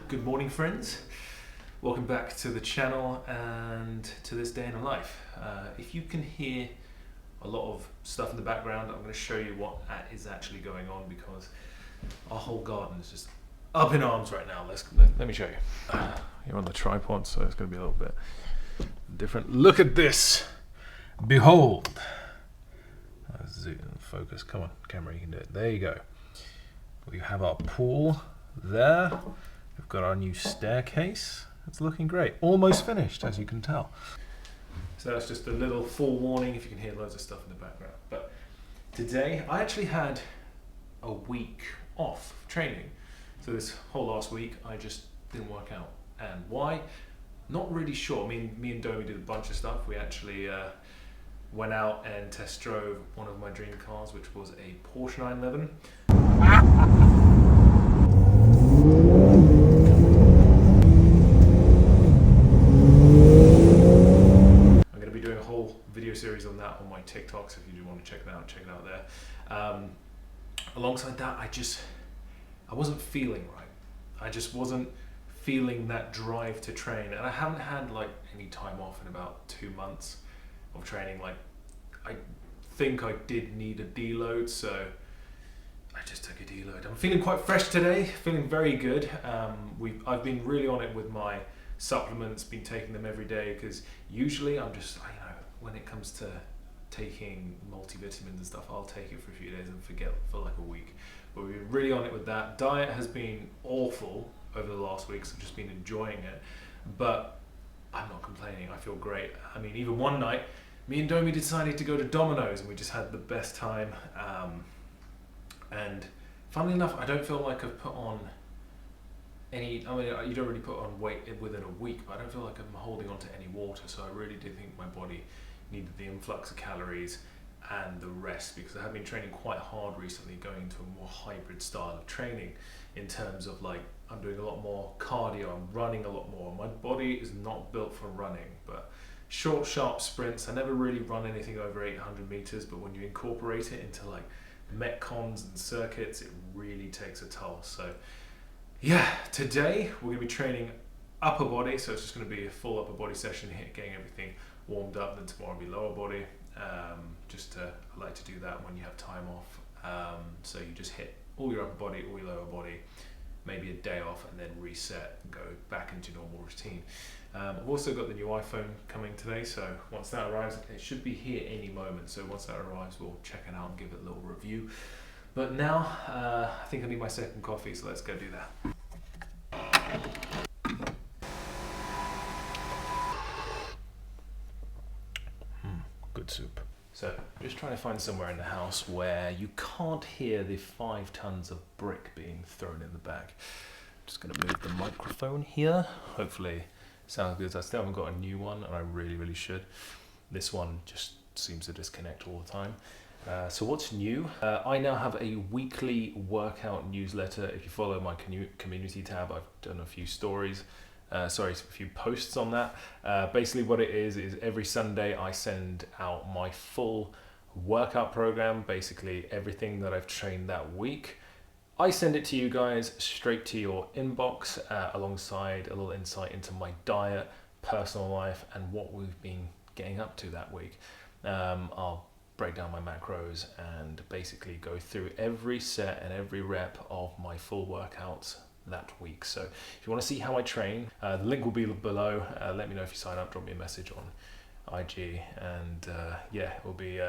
Good morning, friends. Welcome back to the channel and to this day in a life. If you can hear a lot of stuff in the background, I'm going to show you what is actually going on because our whole garden is just up in arms right now. Let me show you. You're on the tripod, so it's going to be a little bit different. Look at this. Behold. Zoom, focus. Come on, camera, you can do it. There you go. We have our pool there. We've got our new staircase. It's looking great. Almost finished, as you can tell. So that's just a little forewarning if you can hear loads of stuff in the background. But today, I actually had a week off training. So this whole last week, I just didn't work out. And why? Not really sure. I mean, me and Domi did a bunch of stuff. We actually went out and test drove one of my dream cars, which was a Porsche 911. I'm going to be doing a whole video series on that on my TikToks. If you do want to check it out there. Alongside that, I wasn't feeling right. I just wasn't feeling that drive to train, and I haven't had like any time off in about 2 months of training. Like, I think I did need a deload, so I just took a deload. I'm feeling quite fresh today, feeling very good. I've been really on it with my supplements, been taking them every day, because usually I'm just, when it comes to taking multivitamins and stuff, I'll take it for a few days and forget for like a week. But we've been really on it with that. Diet has been awful over the last week, so I've just been enjoying it. But I'm not complaining, I feel great. I mean, even one night, me and Domi decided to go to Domino's and we just had the best time. And funnily enough, I don't feel like I've put on any, you don't really put on weight within a week, but I don't feel like I'm holding on to any water. So I really did think my body needed the influx of calories and the rest, because I have been training quite hard recently, going into a more hybrid style of training in terms of like, I'm doing a lot more cardio, I'm running a lot more. My body is not built for running, but short, sharp sprints. I never really run anything over 800 meters, but when you incorporate it into like metcons and circuits, it really takes a toll. So yeah, today we're gonna be training upper body, so it's just gonna be a full upper body session here, getting everything warmed up. Then tomorrow will be lower body. I like to do that when you have time off. So you just hit all your upper body, all your lower body, maybe a day off, and then reset and go back into normal routine. I've also got the new iPhone coming today, so once that arrives, it should be here any moment. So once that arrives, we'll check it out and give it a little review. But now, I think I need my second coffee, so let's go do that. Good soup. So, just trying to find somewhere in the house where you can't hear the 5 tons of brick being thrown in the back. Just going to move the microphone here. Hopefully it sounds good. I still haven't got a new one, and I really, really should. This one just seems to disconnect all the time. So what's new? I now have a weekly workout newsletter. If you follow my community tab, I've done a few stories. A few posts on that. Basically what it is every Sunday I send out my full workout program, basically everything that I've trained that week. I send it to you guys straight to your inbox, alongside a little insight into my diet, personal life, and what we've been getting up to that week. I'll break down my macros and basically go through every set and every rep of my full workouts that week. So if you want to see how I train, the link will be below. Let me know if you sign up, drop me a message on IG, and yeah, it will be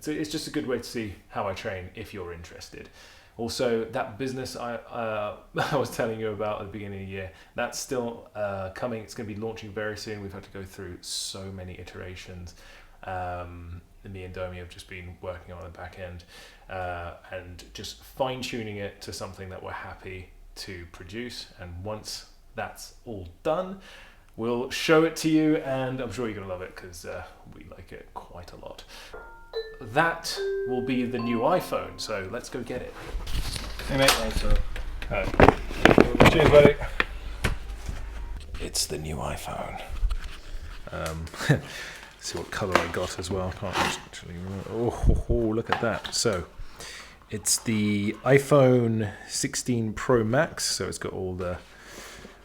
it's just a good way to see how I train if you're interested. Also, that business I was telling you about at the beginning of the year, that's still coming. It's going to be launching very soon. We've had to go through so many iterations. Me and Domi have just been working on the back end and just fine-tuning it to something that we're happy to produce, and once that's all done, we'll show it to you, and I'm sure you're gonna love it because we like it quite a lot. That will be the new iPhone, so let's go get it. Hey mate. Thanks, sir. Cheers, buddy. It's the new iPhone. See what colour I got as well. I can't actually remember. Oh, look at that. So it's the iPhone 16 Pro Max, so it's got all the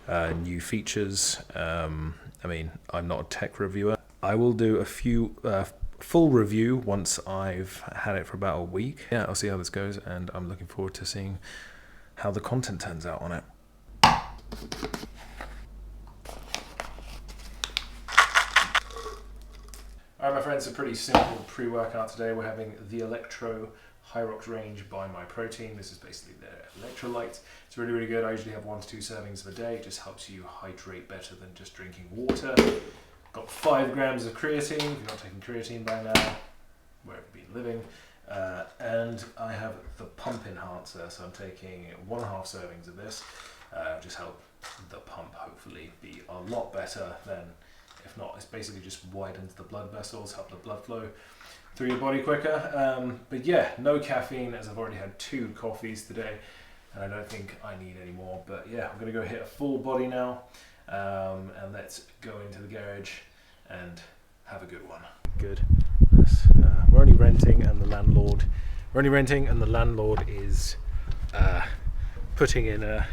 new features. I mean, I'm not a tech reviewer. I will do a few full review once I've had it for about a week. Yeah, I'll see how this goes, and I'm looking forward to seeing how the content turns out on it. Alright my friends, a pretty simple pre-workout today. We're having the Electro Hyrox range by My Protein. This is basically their electrolyte. It's really, really good. I usually have 1 to 2 servings a day. It just helps you hydrate better than just drinking water. Got 5 grams of creatine, if you're not taking creatine by now, wherever you've been living. And I have the pump enhancer, so I'm taking 1.5 servings of this. Just help the pump hopefully be a lot better than, if not, it's basically just widens the blood vessels, help the blood flow through your body quicker. But yeah, no caffeine, as I've already had 2 coffees today, and I don't think I need any more. But yeah, I'm gonna go hit a full body now, and let's go into the garage and have a good one. Good. We're only renting, and the landlord is putting in a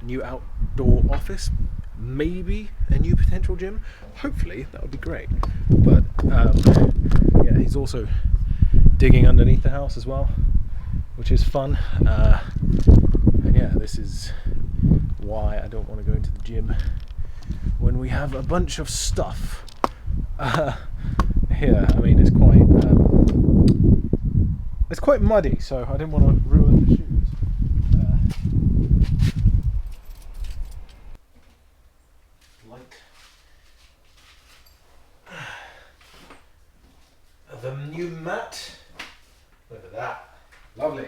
new outdoor office, maybe a new potential gym. Hopefully that would be great. But yeah, he's also digging underneath the house as well, which is fun. And yeah, this is why I don't want to go into the gym when we have a bunch of stuff here. I mean, it's quite muddy, so I didn't want to ruin the shoes. The new mat. Look at that. Lovely.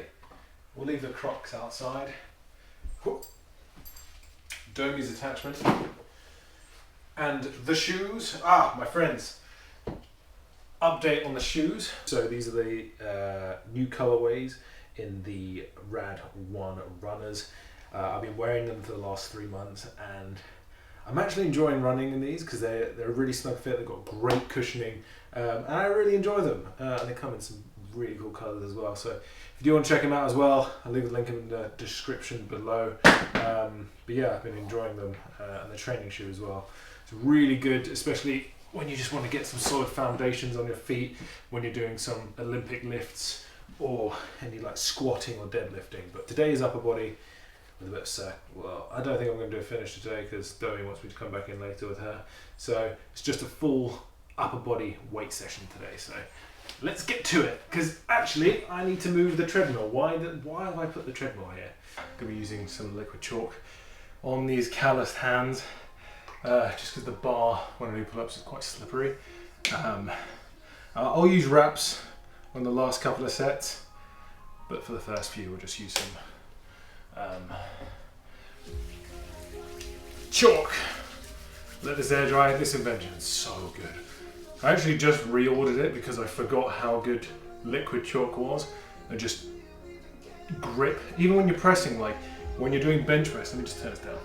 We'll leave the Crocs outside. Domy's attachment. And the shoes. My friends. Update on the shoes. So these are the new colorways in the Rad 1 runners. I've been wearing them for the last 3 months, and I'm actually enjoying running in these because they're a really snug fit. They've got great cushioning, and I really enjoy them. And they come in some really cool colors as well. So if you do want to check them out as well, I'll leave a link in the description below. But yeah, I've been enjoying them, and the training shoe as well. It's really good, especially when you just want to get some solid foundations on your feet when you're doing some Olympic lifts or any like squatting or deadlifting. But today is upper body with a bit of sack. Well, I don't think I'm going to do a finish today because Domi wants me to come back in later with her. So it's just a full upper body weight session today. So let's get to it, because actually I need to move the treadmill. Why have I put the treadmill here? I'm going to be using some liquid chalk on these calloused hands, just because the bar when I do pull-ups is quite slippery. I'll use wraps on the last couple of sets, but for the first few we'll just use some chalk. Let this air dry. This invention is so good. I actually just reordered it because I forgot how good liquid chalk was. And just grip, even when you're pressing, like when you're doing bench press. Let me just turn this down.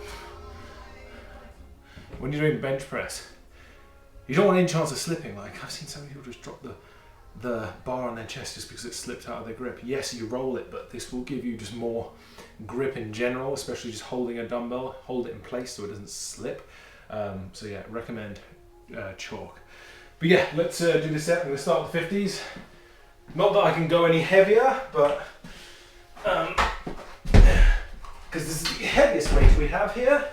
When you're doing bench press, you don't want any chance of slipping. Like I've seen some people just drop the bar on their chest just because it slipped out of their grip. Yes, you roll it, but this will give you just more grip in general, especially just holding a dumbbell. Hold it in place so it doesn't slip. So yeah, recommend chalk. But yeah, let's do this set. I'm going to start with the 50s. Not that I can go any heavier, but because this is the heaviest weight we have here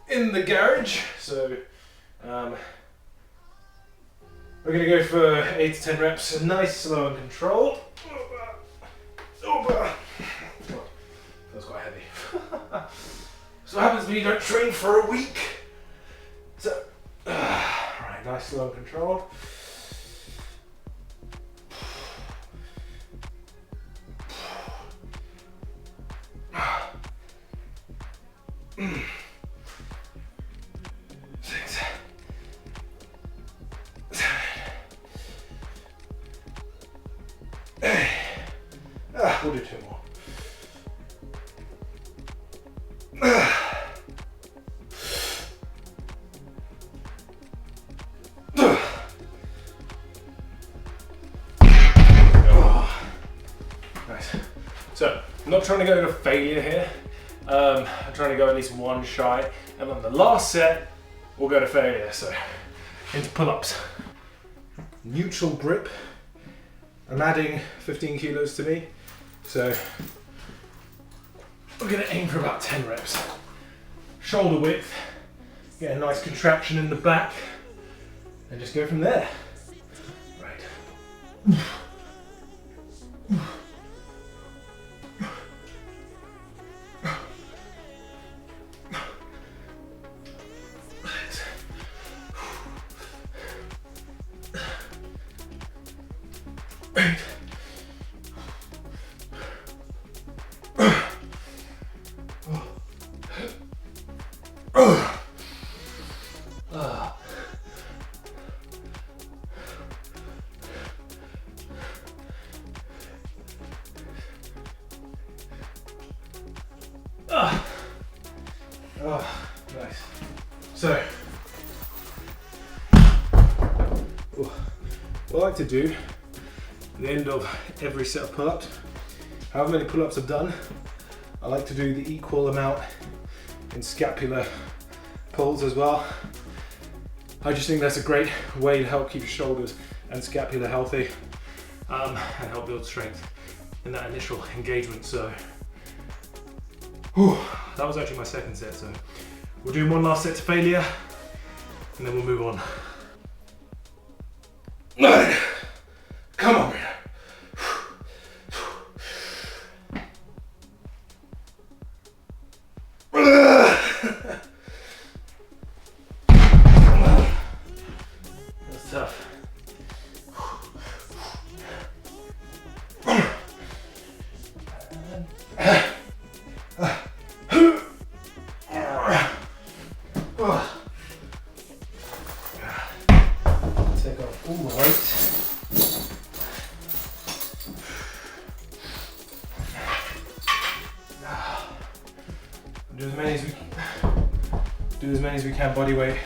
in the garage. So we're going to go for 8 to 10 reps, nice, slow and controlled. Feels quite heavy. So what happens when you don't train for a week? So, right, nice, slow and controlled. We'll do 2 more. Nice. So, I'm not trying to go to failure here. I'm trying to go at least one shy, and then the last set we'll go to failure. So into pull-ups. Neutral grip. I'm adding 15 kilos to me, so we're gonna aim for about 10 reps. Shoulder width, get a nice contraction in the back, and just go from there. Right. Oh, nice. So, what I like to do at the end of every set of pull-ups, however many pull-ups I've done, I like to do the equal amount in scapular pulls as well. I just think that's a great way to help keep your shoulders and scapula healthy and help build strength in that initial engagement. So, that was actually my second set, so we'll do one last set to failure and then we'll move on. Come on, Marino. That's tough. Take off all the weight. Do as many as we can body weight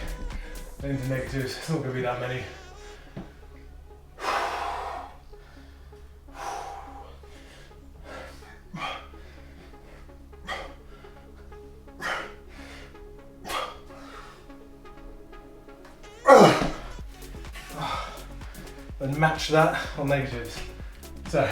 into negatives. It's not going to be that many. And match that on negatives. So,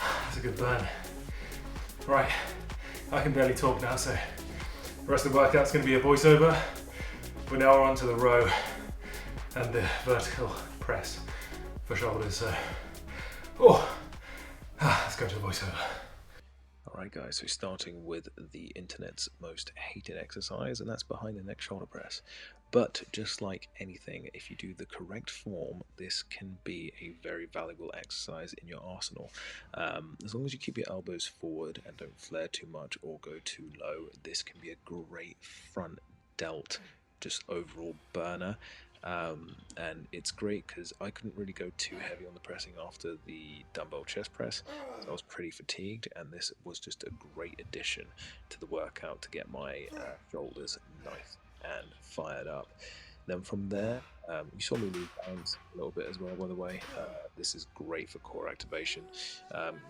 that's a good burn. Right, I can barely talk now, so the rest of the workout's going to be a voiceover. We're now on to the row and the vertical press for shoulders. So, let's go to the voiceover. Alright guys, so starting with the internet's most hated exercise, and that's behind the neck shoulder press. But just like anything, if you do the correct form, this can be a very valuable exercise in your arsenal. As long as you keep your elbows forward and don't flare too much or go too low, this can be a great front delt, just overall burner. And it's great because I couldn't really go too heavy on the pressing after the dumbbell chest press, so I was pretty fatigued, and this was just a great addition to the workout to get my shoulders nice and fired up. Then from there, you saw me move balance a little bit as well, by the way. This is great for core activation,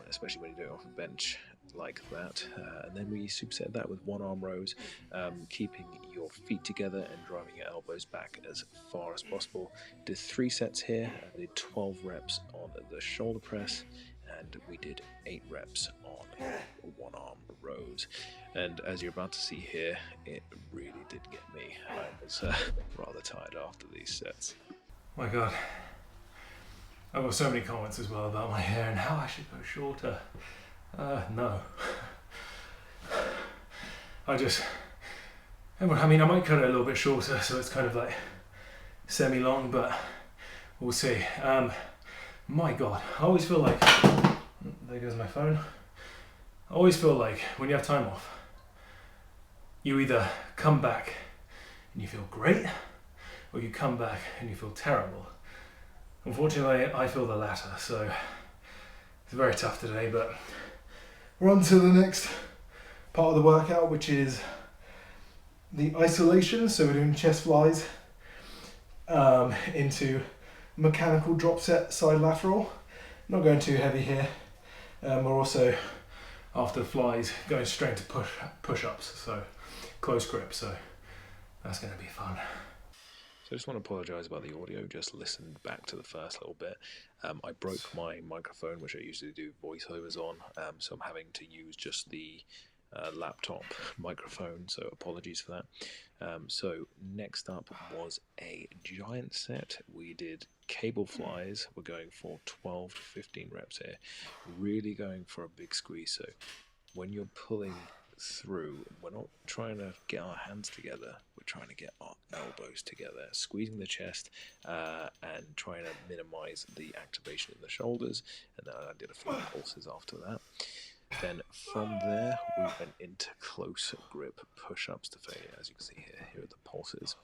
especially when you do it off a bench like that. And then we superset that with one arm rows, keeping your feet together and driving your elbows back as far as possible. Did 3 sets here. I did 12 reps on the shoulder press, and we did 8 reps on one arm rows. And as you're about to see here, it really did get me. I was rather tired after these sets. My god, I've got so many comments as well about my hair and how I should go shorter. No. I mean, I might cut it a little bit shorter so it's kind of like semi-long, but we'll see. My god, I always feel like, there goes my phone. I always feel like when you have time off, you either come back and you feel great, or you come back and you feel terrible. Unfortunately, I feel the latter, so it's very tough today, but we're on to the next part of the workout, which is the isolation. So we're doing chest flies into mechanical drop set side lateral. Not going too heavy here. We're also, after the flies, going straight to push-ups, so close grip, so that's going to be fun. So I just want to apologise about the audio, just listened back to the first little bit. I broke my microphone, which I usually do voiceovers on, so I'm having to use just the laptop microphone, so apologies for that. So next up was a giant set. We did cable flies. We're going for 12 to 15 reps here, really going for a big squeeze. So when you're pulling through, we're not trying to get our hands together, we're trying to get our elbows together, squeezing the chest and trying to minimize the activation in the shoulders. And then I did a few pulses after that. Then from there we went into close grip push-ups to failure. As you can see here are the pulses.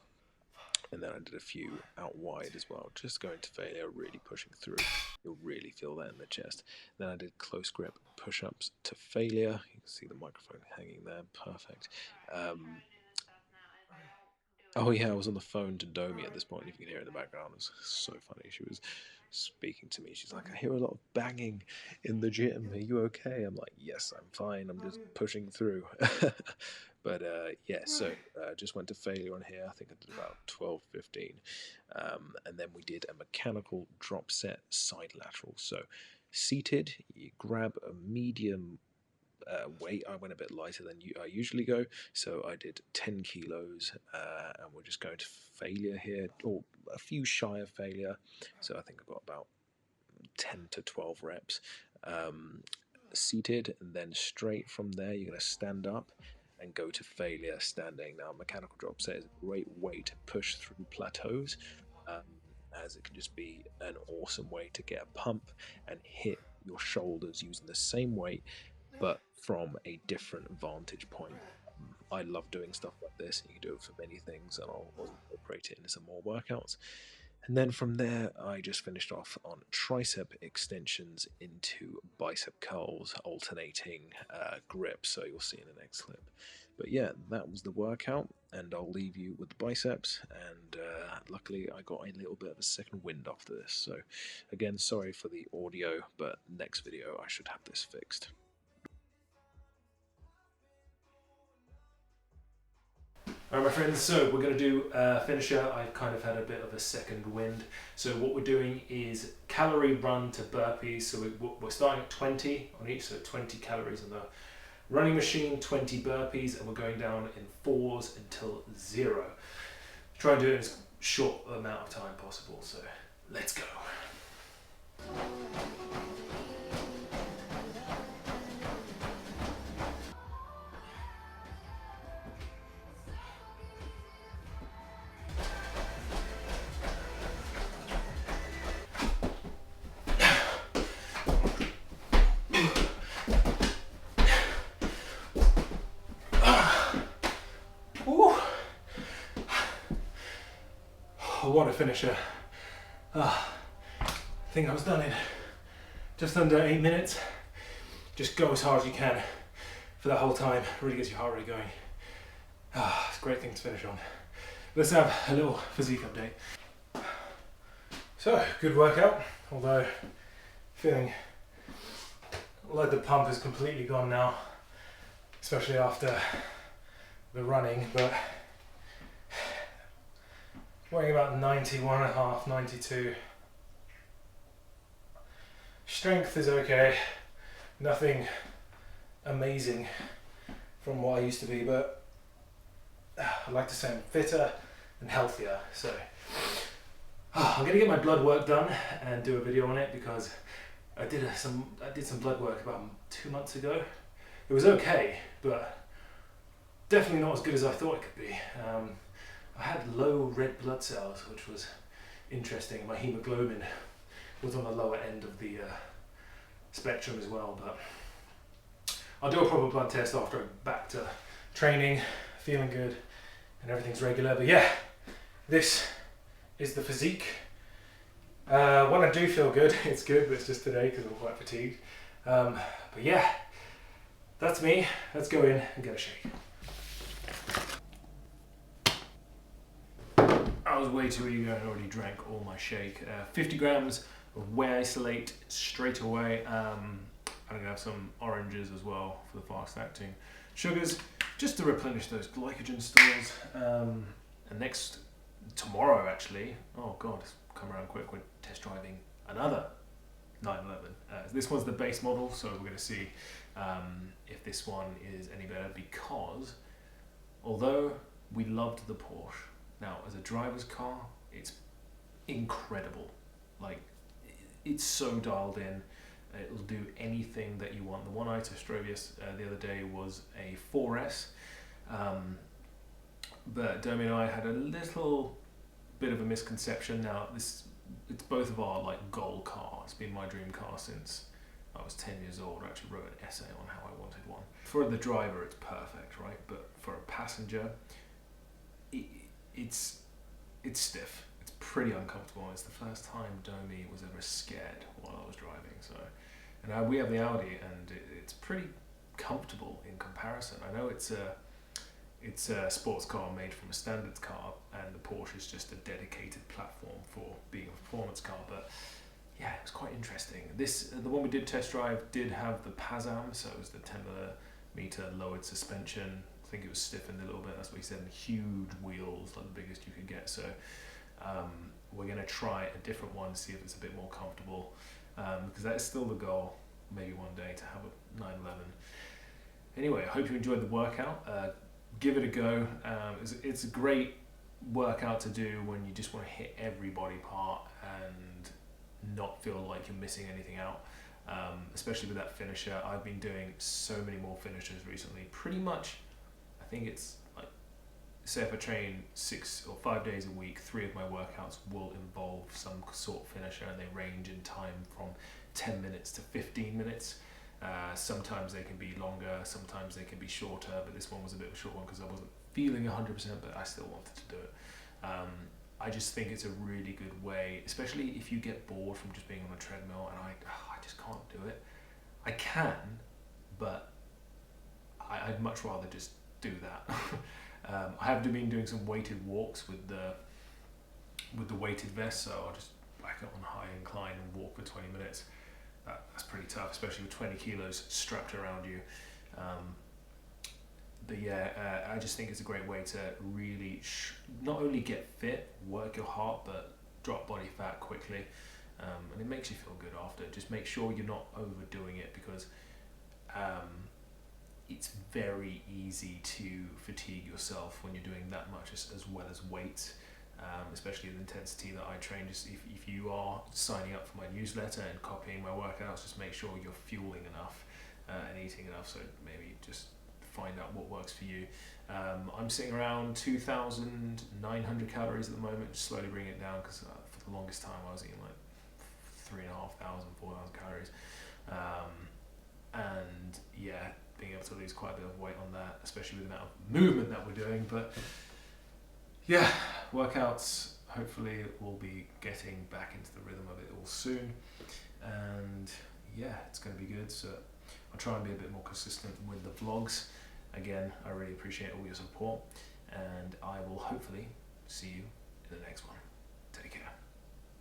And then I did a few out wide as well, just going to failure, really pushing through. You'll really feel that in the chest. Then I did close grip push-ups to failure. You can see the microphone hanging there, perfect. Oh yeah, I was on the phone to Domi at this point, if you can hear it in the background. It was so funny. She was speaking to me. She's like, I hear a lot of banging in the gym. Are you okay? I'm like, yes, I'm fine. I'm just pushing through. But yeah, so just went to failure on here. I think I did about 12, 15. And then we did a mechanical drop set side lateral. So seated, you grab a medium weight. I went a bit lighter than I usually go, so I did 10 kilos, and we're just going to failure here, or a few shy of failure. So I think I've got about 10 to 12 reps seated, and then straight from there you're going to stand up and go to failure standing. Now mechanical drop set is a great way to push through plateaus, as it can just be an awesome way to get a pump and hit your shoulders using the same weight but from a different vantage point. I love doing stuff like this. You can do it for many things, and I'll incorporate it into some more workouts. And then from there, I just finished off on tricep extensions into bicep curls, alternating grip, so you'll see in the next clip. But yeah, that was the workout, and I'll leave you with the biceps, and luckily I got a little bit of a second wind after this. So again, sorry for the audio, but next video I should have this fixed. Alright my friends, so we're going to do a finisher. I've kind of had a bit of a second wind. So what we're doing is calorie run to burpees. So we're starting at 20 on each, so 20 calories on the running machine, 20 burpees, and we're going down in 4s until 0. Try and do it in as short amount of time possible, so let's go. What a finisher. I think I was done in just under 8 minutes. Just go as hard as you can for that whole time. Really gets your heart rate going. It's a great thing to finish on. Let's have a little physique update. So, good workout, although feeling like the pump is completely gone now, especially after the running, but weighing about 91.5, 92. Strength is okay, nothing amazing from what I used to be, but I'd like to say I'm fitter and healthier. So I'm gonna get my blood work done and do a video on it, because I did some blood work about 2 months ago. It was okay, but definitely not as good as I thought it could be. I had low red blood cells, which was interesting. My hemoglobin was on the lower end of the spectrum as well, but I'll do a proper blood test after I'm back to training, feeling good, and everything's regular. But yeah, this is the physique. When I do feel good, it's good, but it's just today because I'm quite fatigued. But yeah, that's me. Let's go in and get a shake. I was way too eager and already drank all my shake. 50 grams of whey isolate straight away. I'm going to have some oranges as well for the fast acting sugars, just to replenish those glycogen stores. And tomorrow actually, oh god, it's come around quick, we're test driving another 911. This one's the base model, so we're going to see if this one is any better, because although we loved the Porsche, now as a driver's car, it's incredible. Like, it's so dialed in. It'll do anything that you want. The one I test drove the other day was a 4S, but Domi and I had a little bit of a misconception. Now it's both of our like goal car. It's been my dream car since I was 10 years old. I actually wrote an essay on how I wanted one. For the driver, it's perfect, right? But for a passenger, it's stiff. It's pretty uncomfortable. It's the first time Domi was ever scared while I was driving. So, and we have the Audi, and it's pretty comfortable in comparison. I know it's a sports car made from a standards car, and the Porsche is just a dedicated platform for being a performance car. But yeah, it was quite interesting. The one we did test drive did have the PASAM, so it was the 10mm lowered suspension. I think it was stiffened a little bit. That's what he said. And huge wheels, like the biggest you could get. So we're going to try a different one, see if it's a bit more comfortable, because that is still the goal. Maybe one day to have a 911. Anyway, I hope you enjoyed the workout. Give it a go. It's a great workout to do when you just want to hit every body part and not feel like you're missing anything out, especially with that finisher. I've been doing so many more finishers recently. Pretty much, I think it's like, say if I train 6 or 5 days a week, 3 of my workouts will involve some sort of finisher, and they range in time from 10 minutes to 15 minutes. Sometimes they can be longer, sometimes they can be shorter, but this one was a bit of a short one because I wasn't feeling 100%, but I still wanted to do it. I just think it's a really good way, especially if you get bored from just being on a treadmill, and I just can't do it. I can, but I'd much rather just do that. I have been doing some weighted walks with the weighted vest, so I'll just back up on high incline and walk for 20 minutes. That's pretty tough, especially with 20 kilos strapped around you. But yeah, I just think it's a great way to really not only get fit, work your heart, but drop body fat quickly. And it makes you feel good after. Just make sure you're not overdoing it, because it's very easy to fatigue yourself when you're doing that much as well as weight. Especially the intensity that I train. Just if you are signing up for my newsletter and copying my workouts, just make sure you're fueling enough and eating enough. So maybe just find out what works for you. I'm sitting around 2,900 calories at the moment, just slowly bringing it down, because for the longest time I was eating like 3,500, 4,000 calories. And yeah, being able to lose quite a bit of weight on that, especially with the amount of movement that we're doing. But yeah, workouts, hopefully we'll be getting back into the rhythm of it all soon, and yeah, it's going to be good. So I'll try and be a bit more consistent with the vlogs. Again, I really appreciate all your support, and I will hopefully see you in the next one.